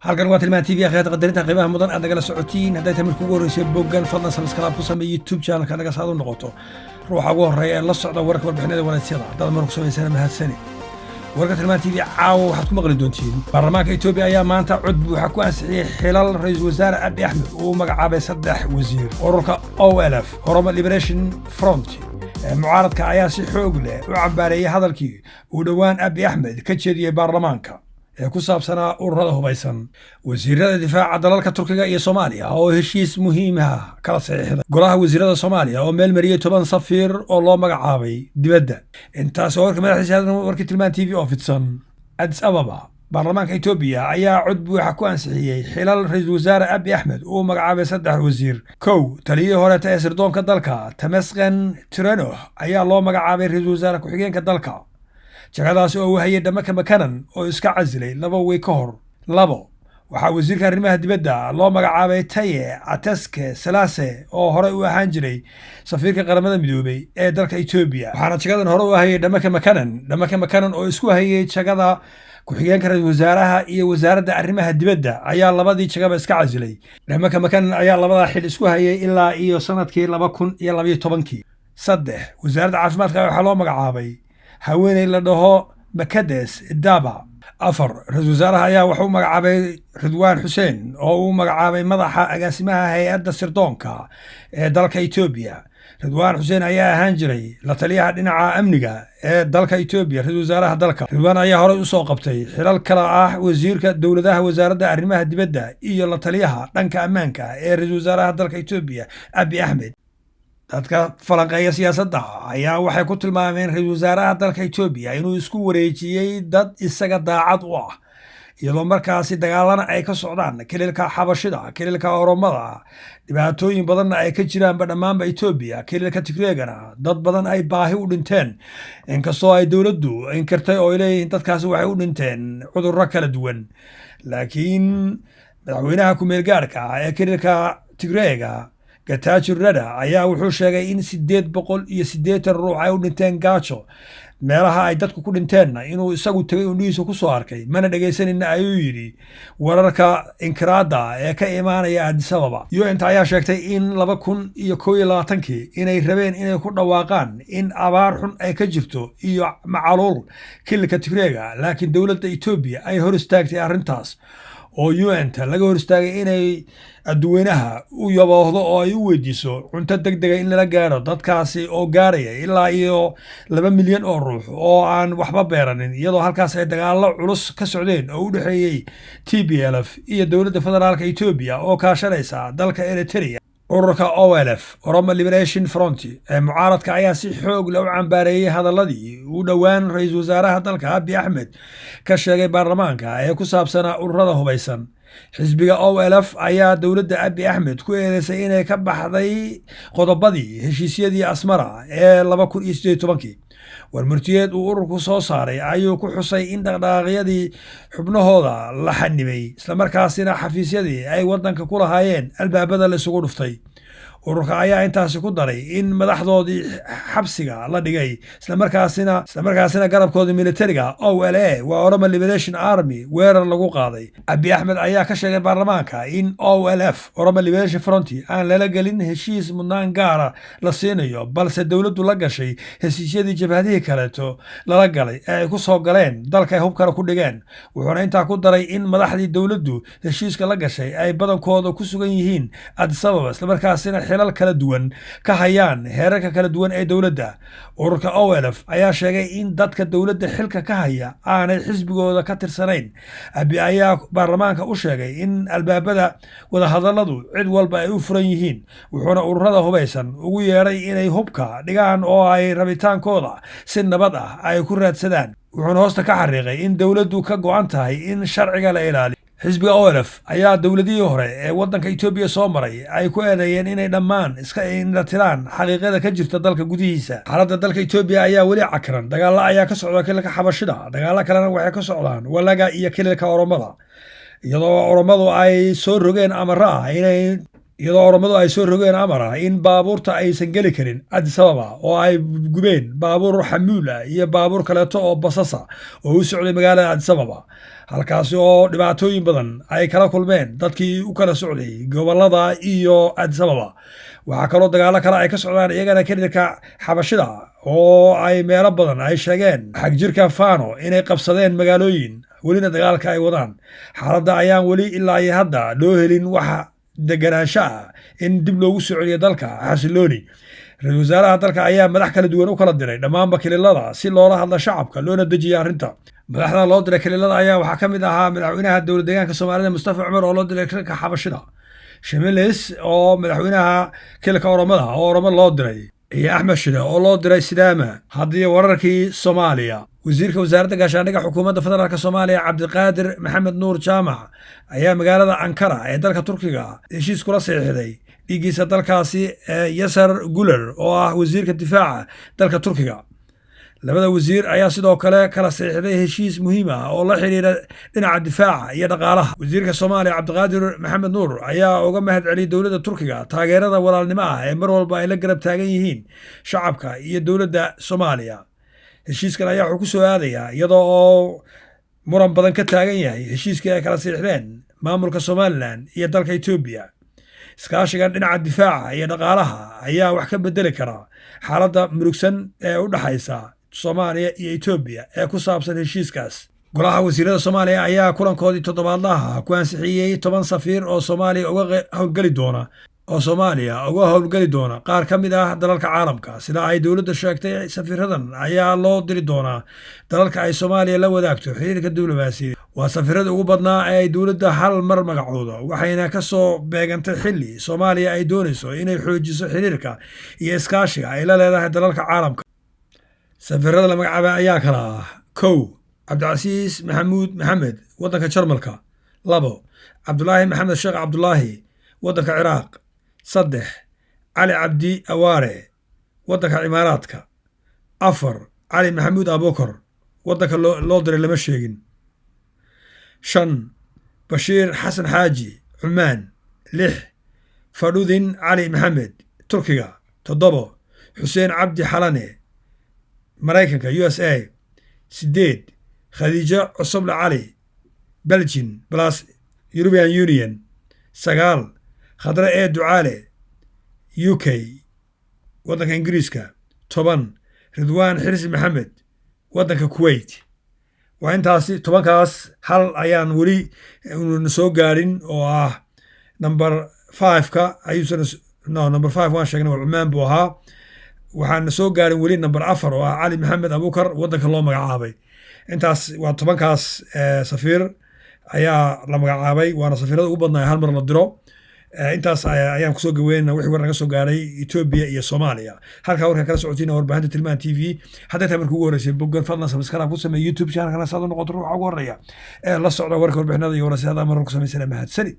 halkan waa tilmaan TV akhyaat qadarinta qiimaha mudan aad nagala socotiin hadday tamir kugu horeysay boggan fadlan subscribe ku samee YouTube channel-ka naga saad u noqoto ruuxa ugu horeeya ee la socda wararka warbixinada wanaagsiyada dad mar ku sameysana mahadsani wararka tilmaan TV caawa waxaad ku maqli doontiin baarlamaanka Itoobiya ayaa maanta cod buuxa ku ansixiyay xilal ra'iisul wasaare Abiy Ahmed uu magacaabay 3 wasiir ururka OLF Oromo Liberation Front mucaaradka ayaa si xoog leh u cambaareeyay hadalkii uu dhawaan Abiy Ahmed ka jeediyay baarlamaanka ku saabsanaa ururada hubaysan wasiirada difaaca dalalka Turkiga iyo Soomaaliya oo heshiis muhiim ah kala saxiixday golaha wasiirada Soomaaliya oo meel mariyay 10 safiir oo loo magacaabay dibadda intaas oo warkii tilmaan TV oo fidsan Addis Ababa baarlamaanka Itoobiya ayaa cod buuxa ku ansixiyay xilal ra'iisul wasaare Abiy Ahmed uu magacaabay 3 wasiir taliyihii hore ee sirdoonka dalka Tamasgen Tirano ayaa loo magacaabay ra'iisul wasaare ku-xigeenka dalka jagadaas oo hayay Dhamaka Makanan oo iska casilay 2 week ka hor waxa wasiirka arrimaha dibadda loo magacaabay Taye Ataske Salase oo hore u ahaan jiray safiirka qaramada midoobay ee dalka Itoobiya waxaana jagadan hore u hayay Dhamaka Makanan oo isku hayay jagada ku-xigeenka ra'iisul wasaaraha iyo wasaaradda arrimaha dibadda ayaa labadii jagaba iska casilay Dhamaka Makanan ayaa labada xil isku hayay ilaa iyo sanadkii 2012 wasaaradda caafimaadka waxaa loo magacaabay haweeney la dhaho Makades Daba ra'iisul wasaaraha ayaa wuxuu magacaabay Ridwaan Xuseen oo uu magacaabay madaxa agaasimaha hay'adda sirdoonka ee dalka Itoobiya Ridwaan Xuseen ayaa ahaan jiray la taliyaha dhinaca amniga ee dalka Itoobiya ra'iisul wasaaraha dalka Ridwaan ayaa hore u soo qabtay xilal kala ah wasiirka dawladaha wasaaradda arrimaha dibadda iyo la taliyaha dhanka ammaanka ee ra'iisul wasaaraha dalka Itoobiya Abiy Ahmed dadka falanqeeya siyaasadda ayaa waxay ku tilmaameen ra'iisul wasaaraha dalka Itoobiya inuu isku wareejiyay dad isaga daacad u ah iyadoo markaasi dagaalana ay ka socdaan kililka xabashida kililka oromada dhibaatooyin badanna ay ka jiraan dhammaanba Itoobiya kililka Tigreegana dad badan ay baahi u dhinteen inkastoo ay dawladdu inkartay oo leeyihiin dadkaasi waxay u dhinteen cudurro kala duwan laakiin madaxweynaha ku meel gaarka ee kililka Tigreega Getachew Reda ayaa wuxuu sheegay in 880 ruux ay u dhinteen gaajo meelaha ay dadku ku dhinteenna inuu isagu tagay indhihiisa ku soo arkay mana dhagaysanina ayuu yidhi wararka inkiraada ee ka imaanaya Addis Ababa UN ayaa sheegtay in 2021 inay rabeen inay ku dhawaaqaan in abaar xun ay ka jirto iyo macaluul kililka Tigreega laakiin dawladda Itoobiya ay hor istaagtay arrintaas oo UN laga hor istaagay inay adduweynaha u yaboohdo oo ay u weydiiso cunto degdeg in la gaaro dadkaasi oo gaaraya ilaa iyo 2 milyan oo ruux oo aan waxba beeranin iyadoo halkaas ay dagaalo culus ka socdeen oo u dhaxeeyay TPLF iyo dawladda federaalka Itoobiya oo kaashanaysa dalka Eritrea ururka OLF Oromo Liberation Front ee mucaaradka ayaa si xoog leh u cambaareeyay hadaladii uu dhawaan ra'iisul wasaaraha dalka Abiy Ahmed ka sheegay baarlamaanka ee ku saabsanaa ururada hubaysan xisbiga OLF ayaa dawladda Abiy Ahmed ku eedeysay inay ka baxday qodobadii heshiisyadii Asmara ee 2018 warmartiyeed uu ururku soo saaray ayuu ku xusay in dhaqdhaqaaqyadii xubnahooda la xanibay isla markaasina xafiisyadii ay wadanka ku lahaayeen albaabada la isugu dhuftay ururka ayaa intaasi ku daray in madaxdoodii xabsiga la dhigay isla markaasina garabkoodii militariga OLA waa Oromo Liberation Army weerar lagu qaaday Abiy Ahmed ayaa ka sheegay baarlamaanka in OLF Oromo Liberation Front aan lala gelin heshiis mudnaan gaara la siinayo balse dawladdu la gashay heshiisyadii jabhadihii kaleeto lala galay ee ay ku soo galeen dalka ay hubkana ku dhigeen wuxuuna intaa ku daray in madaxdii dawladdu heshiiska la gashay ay badankooda ku sugan yihiin Addis Ababa isla markaasina xilal kala duwan ka hayaan heerarka kala duwan ee dawladda ururka OLF ayaa sheegay in dadka dawladda xilka ka haya aanay xisbigooda ka tirsanayn Abiy ayaa baarlamaanka u sheegay in albaabada wada hadalladu cid walba ay u furan yihiin wuxuuna ururada hubaysan ugu yeeray inay hubka dhigaan oo ay rabitaankooda si nabad ah ay ku raadsadaan wuxuuna hoosta ka xariiqay in dawladdu ka go'an tahay in sharciga la ilaaliyo xisbiga OLF ayaa dawladihii hore ee wadanka Itoobiya soo maray ay ku eedeeyeen inay dhammaan iska indhatiraan xaqiiqada ka jirta dalka gudihiisa xaaladda dalka Itoobiya ayaa weli cakran dagaalo ayaa ka socda kililka xabashida dagaalo kalena waxay ka socdaan walaga iyo kililka oromada iyadoo oromadu ay soo rogeen amar ah in baabuurta aysan geli karin Addis Ababa oo ay gubeen baabuur xamuul ah iyo baabuur kaleeto oo basasa oo u socday magaalada Addis Ababa halkaasi oo dhibaatooyin badan ay kala kulmeen dadkii u kala socday gobollada iyo Addis Ababa. waxaa kaloo dagaalo kale ay ka socdaan iyagana xiriirka xabashida oo ay meelo badan ay sheegeen xagjirka Fano inay qabsadeen magaalooyin welina dagaalka ay wadaan. xaaladda ayaan weli ilaa iyo hadda loo helin waxa deganaansho ah in dib loogu soo celiyo dalka xasilooni. ra-iisul wasaaraha dalka ayaa madax kala duwan u kala diray dhammaanba kililada si loola hadlo shacabka loona dejiyo arrinta. madaxda loo diray kililada ayaa waxaa ka mid ahaa madaxweynaha dowlad deegaanka Soomaalida Mustafa Cumar oo loo diray kilka xabashida, Shamiles oo madaxweynaha kilka Oromada oo Oromo loo diray, iyo Axmed Shide oo loo diray Sidaama. haddii wararkii Soomaaliya, wasiirka wasaaradda gaashaandhigga xukuumadda federaalk Soomaaliya Cabdiqaadir Maxamed Nuur Jaamac ayaa magaalada Ankara ee dalka Turkiga heshiis kula saxiixday dhiiggiisa dalkaasi Yasar Guler oo ah wasiirka difaaca dalka Turkiga. labada wasiir ayaa sidoo kale kala saxiixday heshiis muhiim ah oo la xiriira dhinaca difaaca iyo dhaqaalaha. wasiirka Soomaaliya Cabdiqaadir Maxamed Nuur ayaa uga mahad celiyay dowladda Turkiga taageerada walaalnimo ah ee mar walba ay la garab taagan yihiin shacabka iyo dowladda Soomaaliya. heshiiskan ayaa wuxuu ku soo aadayaa iyadoo oo muran badan ka taagan yahay heshiiskii ay kala saxiixdeen maamulka Somaliland iyo dalka Ethiopia. iskaashigan dhinaca difaaca iyo dhaqaalaha ayaa wax ka bedeli kara xaaladda murugsan ee u dhaxaysa Soomaaliya iyo Ethiopia ee ku saabsan heshiiskaas. golaha wasiirada Soomaaliya ayaa kulankoodii toddobaadlaha ku ansixiyey 10 safiir oo Soomaaliya uga howlgali doona qaar ka mid ah dalalka caalamka. sida ay dowladda sheegtay, safiiradan ayaa loo diri doonaa dalalka ay Soomaaliya la wadaagto xiriirka diblomaasiyadeed. waa safiirada ugu badnaa ee ay dowladda hal mar magacoodo, waxayna ka soo beegantay xilli Soomaaliya ay doonayso inay xoojiso xiriirka iyo iskaashiga ay la leedahay dalalka caalamka. safiirada la magacaabay ayaa kala ah: 1. Cabdicasiis Maxamuud Maxamed, waddanka Jarmalka. 2. Cabdulaahi Maxamed Sheekh Cabdulaahi, waddanka Ciraaq. 3. Cali Cabdi Awaare, waddanka Imaaraadka. 4. Cali Maxamuud Abukar, waddanka loo diray lama sheegin. 5. Bashiir Xasan Xaaji, Cumaan. 6. Fadhudin Cali Maxamed, Turkiga. 7. Xuseen Cabdi Xalane, Maraykanka USA. 8. Khadiijo Cusuble Cali, Belgium plus European Union. 9. Khadre Ducaale, UK, waddanka Ingiriiska. 10. Ridwaan Xirsi Maxamed, waddanka Kuwait. waa intaasi 10kaas hal ayaan weli soo gaarin oo ah number 5ka number 5 waan sheegnay Cumaan buu ahaa. waxaan soo gaarin weli number 4 oo ah Cali Maxamed Abukar, waddanka loo magacaabay. intaas waa 10kaas safiir ayaa la magacaabay, waana safiirada ugu badnaa hal mar la diro. intaas ayaan kusoo gaweynaa wixii war naga soo gaaray Ethiopia iyo Soomaaliya. halkaa warka kala socotiina warbaahinta Tilmaan TV. hadday tahay markii ugu horeysay boggan fadlan subscribe ku samee YouTube channel-kana saad u noqoto ruuxa ugu horeeya ee la socda warka warbixinada iyo waraysiyaha marka ku samaysana mahadsanid.